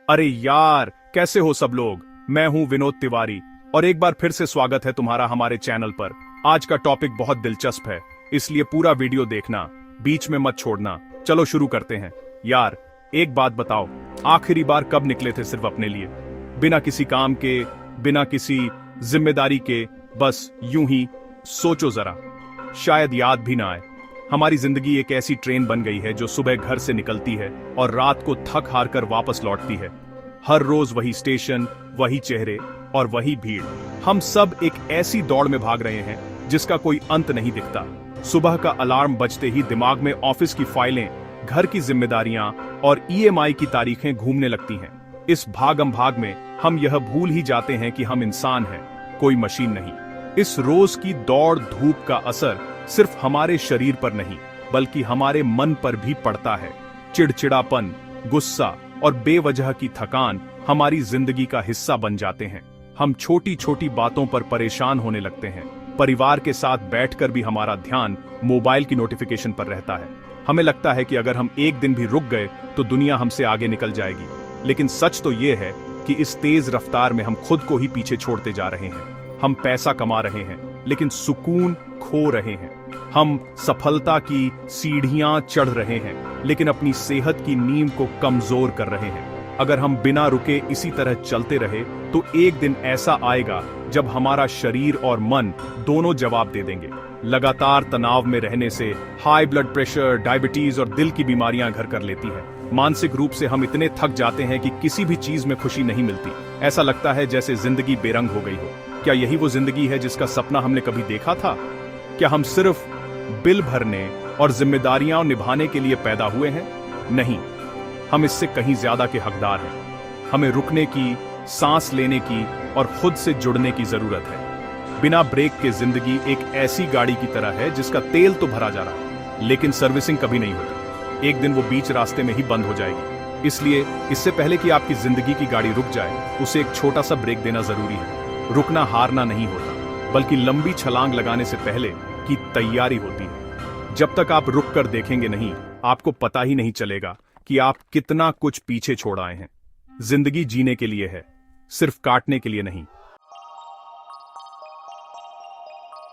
अरे यार, कैसे हो सब लोग। मैं हूं विनोद तिवारी और एक बार फिर से स्वागत है तुम्हारा हमारे चैनल पर। आज का टॉपिक बहुत दिलचस्प है, इसलिए पूरा वीडियो देखना, बीच में मत छोड़ना। चलो शुरू करते हैं। यार, एक बात बताओ, आखिरी बार कब निकले थे सिर्फ अपने लिए, बिना किसी काम के, बिना किसी जिम्मेदारी के, बस यूं ही? सोचो जरा, शायद याद भी ना आए। हमारी जिंदगी एक ऐसी ट्रेन बन गई है जो सुबह घर से निकलती है और रात को थक हार कर वापस लौटती है। हर रोज वही स्टेशन, वही चेहरे और वही भीड़। हम सब एक ऐसी दौड़ में भाग रहे हैं जिसका कोई अंत नहीं दिखता। सुबह का अलार्म बजते ही दिमाग में ऑफिस की फाइलें, घर की जिम्मेदारियां और ईएमआई की तारीखें घूमने लगती हैं। इस भागम भाग में हम यह भूल ही जाते हैं कि हम इंसान हैं, कोई मशीन नहीं। इस रोज की दौड़ धूप का असर सिर्फ हमारे शरीर पर नहीं, बल्कि हमारे मन पर भी पड़ता है। चिड़चिड़ापन, गुस्सा और बेवजह की थकान हमारी जिंदगी का हिस्सा बन जाते हैं। हम छोटी छोटी बातों पर परेशान होने लगते हैं। परिवार के साथ बैठकर भी हमारा ध्यान मोबाइल की नोटिफिकेशन पर रहता है। हमें लगता है कि अगर हम एक दिन भी रुक गए तो दुनिया हमसे आगे निकल जाएगी। लेकिन सच तो यह है कि इस तेज रफ्तार में हम खुद को ही पीछे छोड़ते जा रहे हैं। हम पैसा कमा रहे हैं, लेकिन सुकून खो रहे हैं। हम सफलता की सीढ़ियां चढ़ रहे हैं, लेकिन अपनी सेहत की नींव को कमजोर कर रहे हैं। अगर हम बिना रुके इसी तरह चलते रहे तो एक दिन ऐसा आएगा जब हमारा शरीर और मन दोनों जवाब दे देंगे। लगातार तनाव में रहने से हाई ब्लड प्रेशर, डायबिटीज और दिल की बीमारियां घर कर लेती हैं। मानसिक रूप से हम इतने थक जाते हैं कि किसी भी चीज में खुशी नहीं मिलती। ऐसा लगता है जैसे जिंदगी बेरंग हो गई हो। क्या यही वो जिंदगी है जिसका सपना हमने कभी देखा था? क्या हम सिर्फ बिल भरने और जिम्मेदारियां निभाने के लिए पैदा हुए हैं? नहीं, हम इससे कहीं ज्यादा के हकदार हैं। हमें रुकने की, सांस लेने की और खुद से जुड़ने की जरूरत है। बिना ब्रेक के जिंदगी एक ऐसी गाड़ी की तरह है जिसका तेल तो भरा जा रहा है, लेकिन सर्विसिंग कभी नहीं होती। एक दिन वो बीच रास्ते में ही बंद हो जाएगी। इसलिए इससे पहले कि आपकी जिंदगी की गाड़ी रुक जाए, उसे एक छोटा सा ब्रेक देना जरूरी है। रुकना हारना नहीं होता, बल्कि लंबी छलांग लगाने से पहले की तैयारी होती है। जब तक आप रुक कर देखेंगे नहीं, आपको पता ही नहीं चलेगा कि आप कितना कुछ पीछे छोड़ आए हैं। जिंदगी जीने के लिए है, सिर्फ काटने के लिए नहीं।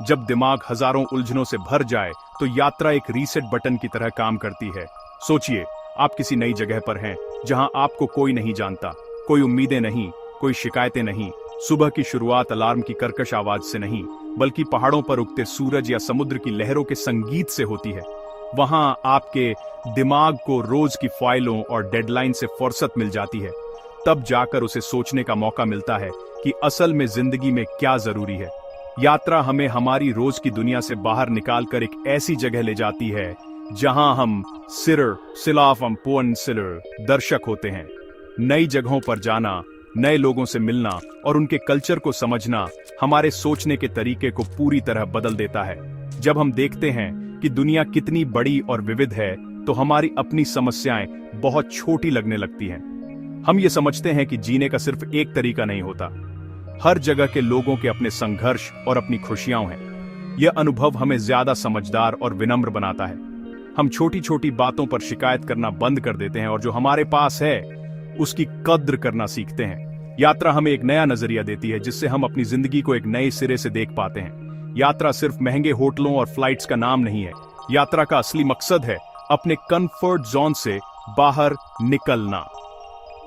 जब दिमाग हजारों उलझनों से भर जाए तो यात्रा एक रीसेट बटन की तरह काम करती है। सोचिए, आप किसी नई जगह पर हैं जहां आपको कोई नहीं जानता, कोई उम्मीदें नहीं, कोई शिकायतें नहीं। सुबह की शुरुआत अलार्म की कर्कश आवाज से नहीं, बल्कि पहाड़ों पर उगते सूरज या समुद्र की लहरों के संगीत से होती है। वहां आपके दिमाग को रोज की फाइलों और डेडलाइन से फुर्सत मिल जाती है। तब जाकर उसे सोचने का मौका मिलता है कि असल में जिंदगी में क्या जरूरी है। यात्रा हमें हमारी रोज की दुनिया से बाहर निकालकर एक ऐसी जगह ले जाती है जहां हम दर्शक होते हैं। नई जगहों पर जाना, नए लोगों से मिलना और उनके कल्चर को समझना हमारे सोचने के तरीके को पूरी तरह बदल देता है। जब हम देखते हैं कि दुनिया कितनी बड़ी और विविध है, तो हमारी अपनी समस्याएं बहुत छोटी लगने लगती हैं। हम ये समझते हैं कि जीने का सिर्फ एक तरीका नहीं होता। हर जगह के लोगों के अपने संघर्ष और अपनी खुशियां हैं। यह अनुभव हमें ज्यादा समझदार और विनम्र बनाता है। हम छोटी छोटी बातों पर शिकायत करना बंद कर देते हैं और जो हमारे पास है उसकी कद्र करना सीखते हैं। यात्रा हमें एक नया नजरिया देती है जिससे हम अपनी जिंदगी को एक नए सिरे से देख पाते हैं। यात्रा सिर्फ महंगे होटलों और फ्लाइट्स का नाम नहीं है। यात्रा का असली मकसद है अपने कंफर्ट जोन से बाहर निकलना।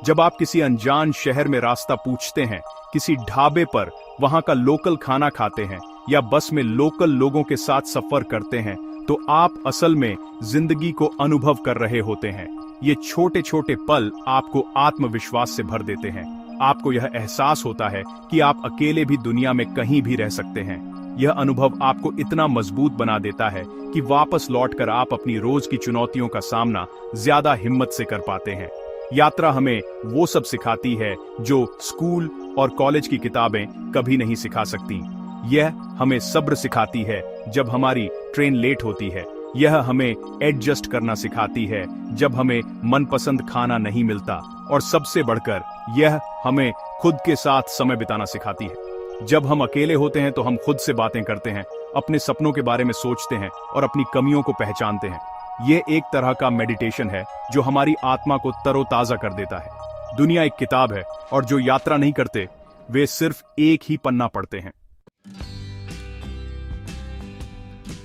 जब आप किसी अनजान शहर में रास्ता पूछते हैं, किसी ढाबे पर वहां का लोकल खाना खाते हैं या बस में लोकल लोगों के साथ सफर करते हैं, तो आप असल में जिंदगी को अनुभव कर रहे होते हैं। ये छोटे छोटे पल आपको आत्मविश्वास से भर देते हैं। आपको यह एहसास होता है कि आप अकेले भी दुनिया में कहीं भी रह सकते हैं। यह अनुभव आपको इतना मजबूत बना देता है कि वापस लौटकर आप अपनी रोज की चुनौतियों का सामना ज्यादा हिम्मत से कर पाते हैं। यात्रा हमें वो सब सिखाती है जो स्कूल और कॉलेज की किताबें कभी नहीं सिखा सकती। यह हमें सब्र सिखाती है जब हमारी ट्रेन लेट होती है। यह हमें एडजस्ट करना सिखाती है जब हमें मनपसंद खाना नहीं मिलता, और सबसे बढ़कर यह हमें खुद के साथ समय बिताना सिखाती है। जब हम अकेले होते हैं तो हम खुद से बातें करते हैं, अपने सपनों के बारे में सोचते हैं और अपनी कमियों को पहचानते हैं। ये एक तरह का मेडिटेशन है जो हमारी आत्मा को तरोताजा कर देता है। दुनिया एक किताब है और जो यात्रा नहीं करते वे सिर्फ एक ही पन्ना पढ़ते हैं।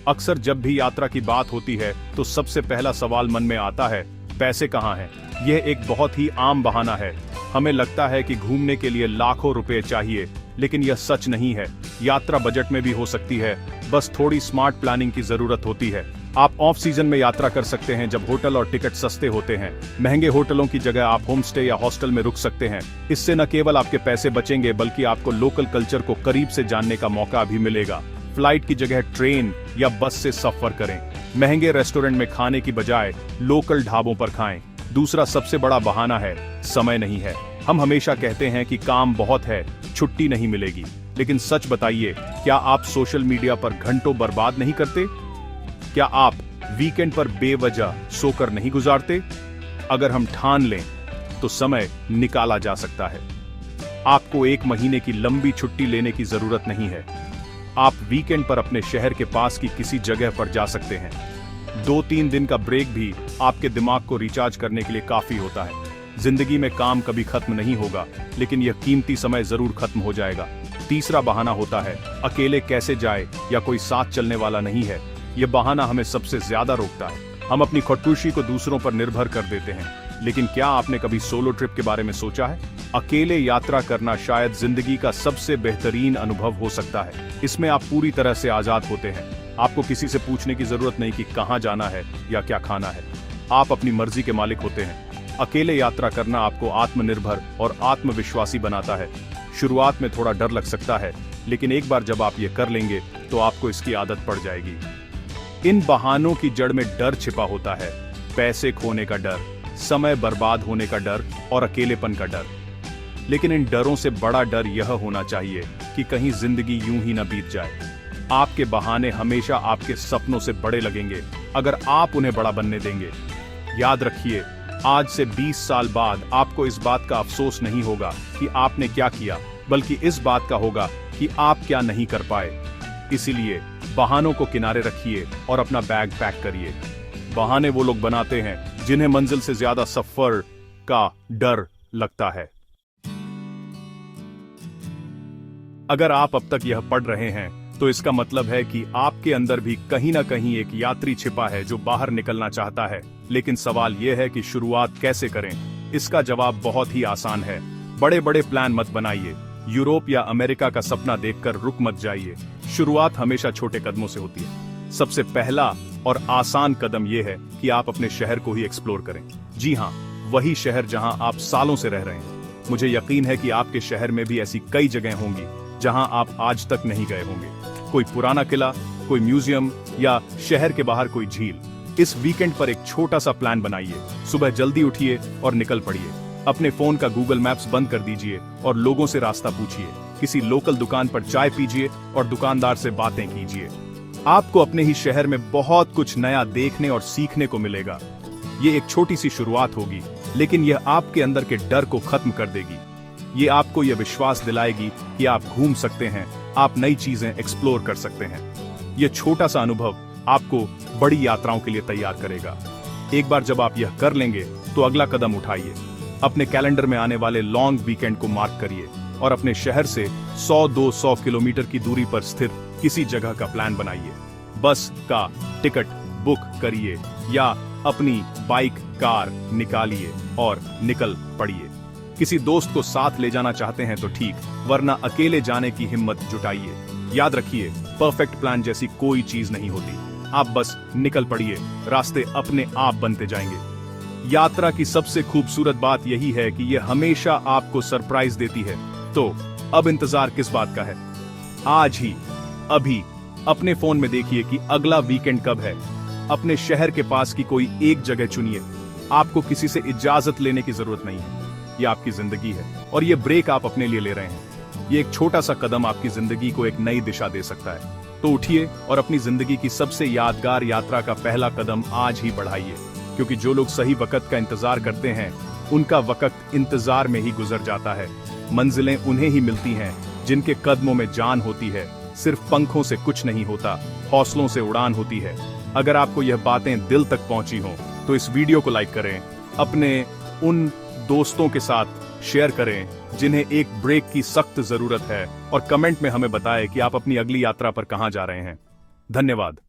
अक्सर जब भी यात्रा की बात होती है तो सबसे पहला सवाल मन में आता है, पैसे कहाँ हैं? यह एक बहुत ही आम बहाना है। हमें लगता है कि घूमने के लिए लाखों रुपए चाहिए, लेकिन यह सच नहीं है। यात्रा बजट में भी हो सकती है, बस थोड़ी स्मार्ट प्लानिंग की जरूरत होती है। आप ऑफ सीजन में यात्रा कर सकते हैं जब होटल और टिकट सस्ते होते हैं। महंगे होटलों की जगह आप होम स्टे या हॉस्टल में रुक सकते हैं। इससे न केवल आपके पैसे बचेंगे बल्कि आपको लोकल कल्चर को करीब से जानने का मौका भी मिलेगा। फ्लाइट की जगह ट्रेन या बस से सफर करें। महंगे रेस्टोरेंट में खाने की बजाय लोकल ढाबों पर खाएं। दूसरा सबसे बड़ा बहाना है, समय नहीं है। हम हमेशा कहते हैं कि काम बहुत है, छुट्टी नहीं मिलेगी, लेकिन सच बताइए, क्या आप सोशल मीडिया पर घंटों बर्बाद नहीं करते? क्या आप वीकेंड पर बेवजह सोकर नहीं गुजारते? अगर हम ठान लें तो समय निकाला जा सकता है। आपको 1 महीने की लंबी छुट्टी लेने की जरूरत नहीं है। आप वीकेंड पर अपने शहर के पास की किसी जगह पर जा सकते हैं। 2-3 दिन का ब्रेक भी आपके दिमाग को रिचार्ज करने के लिए काफी होता है। जिंदगी में काम कभी खत्म नहीं होगा, लेकिन यह कीमती समय जरूर खत्म हो जाएगा। तीसरा बहाना होता है, अकेले कैसे जाए या कोई साथ चलने वाला नहीं है। यह बहाना हमें सबसे ज्यादा रोकता है। हम अपनी खुदकुशी को दूसरों पर निर्भर कर देते हैं, लेकिन क्या आपने कभी सोलो ट्रिप के बारे में सोचा है? अकेले यात्रा करना शायद जिंदगी का सबसे बेहतरीन अनुभव हो सकता है। इसमें आप पूरी तरह से आजाद होते हैं। आपको किसी से पूछने की जरूरत नहीं कि कहाँ जाना है या क्या खाना है। आप अपनी मर्जी के मालिक होते हैं। अकेले यात्रा करना आपको आत्मनिर्भर और आत्मविश्वासी बनाता है। शुरुआत में थोड़ा डर लग सकता है, लेकिन एक बार जब आप ये कर लेंगे तो आपको इसकी आदत पड़ जाएगी। इन बहानों की जड़ में डर छिपा होता है, पैसे खोने का डर, समय बर्बाद होने का डर और अकेलेपन का डर। लेकिन इन डरों से बड़ा डर यह होना चाहिए कि कहीं जिंदगी यूं ही न बीत जाए। आपके बहाने हमेशा आपके सपनों से बड़े लगेंगे अगर आप उन्हें बड़ा बनने देंगे। याद रखिए, आज से 20 साल बाद आपको इस बात का अफसोस नहीं होगा कि आपने क्या किया, बल्कि इस बात का होगा कि आप क्या नहीं कर पाए। इसीलिए बहानों को किनारे रखिए और अपना बैग पैक करिए। बहाने वो लोग बनाते हैं जिन्हें मंजिल से ज्यादा सफर का डर लगता है। अगर आप अब तक यह पढ़ रहे हैं तो इसका मतलब है कि आपके अंदर भी कहीं ना कहीं एक यात्री छिपा है जो बाहर निकलना चाहता है। लेकिन सवाल यह है कि शुरुआत कैसे करें? इसका जवाब बहुत ही आसान है। बड़े बड़े प्लान मत बनाइए। यूरोप या अमेरिका का सपना देखकर रुक मत जाइए। शुरुआत हमेशा छोटे कदमों से होती है। सबसे पहला और आसान कदम यह है कि आप अपने शहर को ही एक्सप्लोर करें। जी हाँ, वही शहर जहां आप सालों से रह रहे हैं। मुझे यकीन है कि आपके शहर में भी ऐसी कई जगह होंगी जहां आप आज तक नहीं गए होंगे। कोई पुराना किला, कोई म्यूजियम या शहर के बाहर कोई झील। इस वीकेंड पर एक छोटा सा प्लान बनाइए। सुबह जल्दी उठिए और निकल पड़िए। अपने फोन का गूगल मैप्स बंद कर दीजिए और लोगों से रास्ता पूछिए। किसी लोकल दुकान पर चाय पीजिए और दुकानदार से बातें कीजिए। आपको अपने ही शहर में बहुत कुछ नया देखने और सीखने को मिलेगा। ये एक छोटी सी शुरुआत होगी, लेकिन यह आपके अंदर के डर को खत्म कर देगी। ये आपको यह विश्वास दिलाएगी कि आप घूम सकते हैं, आप नई चीजें एक्सप्लोर कर सकते हैं। यह छोटा सा अनुभव आपको बड़ी यात्राओं के लिए तैयार करेगा। एक बार जब आप यह कर लेंगे तो अगला कदम उठाइए। अपने कैलेंडर में आने वाले लॉन्ग वीकेंड को मार्क करिए और अपने शहर से 100-200 किलोमीटर की दूरी पर स्थित किसी जगह का प्लान बनाइए। बस का टिकट बुक करिए या अपनी बाइक कार निकालिए और निकल पड़िए। किसी दोस्त को साथ ले जाना चाहते हैं तो ठीक, वरना अकेले जाने की हिम्मत जुटाइए। याद रखिए, परफेक्ट प्लान जैसी कोई चीज नहीं होती। आप बस निकल पड़िए, रास्ते अपने आप बनते जाएंगे। यात्रा की सबसे खूबसूरत बात यही है कि यह हमेशा आपको सरप्राइज देती है। तो अब इंतजार किस बात का है? आज ही, अभी अपने फोन में देखिए कि अगला वीकेंड कब है। अपने शहर के पास की कोई एक जगह चुनिए। आपको किसी से इजाजत लेने की जरूरत नहीं है। ये आपकी जिंदगी है और ये ब्रेक आप अपने लिए ले रहे हैं। ये एक छोटा सा कदम आपकी जिंदगी को एक नई दिशा दे सकता है। तो उठिए और अपनी जिंदगी की सबसे यादगार यात्रा का पहला कदम आज ही बढ़ाइए, क्योंकि जो लोग सही वक्त का इंतजार करते हैं उनका वक्त इंतजार में ही गुजर जाता है। मंजिलें उन्हें ही मिलती हैं जिनके कदमों में जान होती है। सिर्फ पंखों से कुछ नहीं होता, हौसलों से उड़ान होती है। अगर आपको यह बातें दिल तक पहुंची हों तो इस वीडियो को लाइक करें। अपने उन दोस्तों के साथ शेयर करें जिन्हें एक ब्रेक की सख्त जरूरत है, और कमेंट में हमें बताएं कि आप अपनी अगली यात्रा पर कहां जा रहे हैं। धन्यवाद।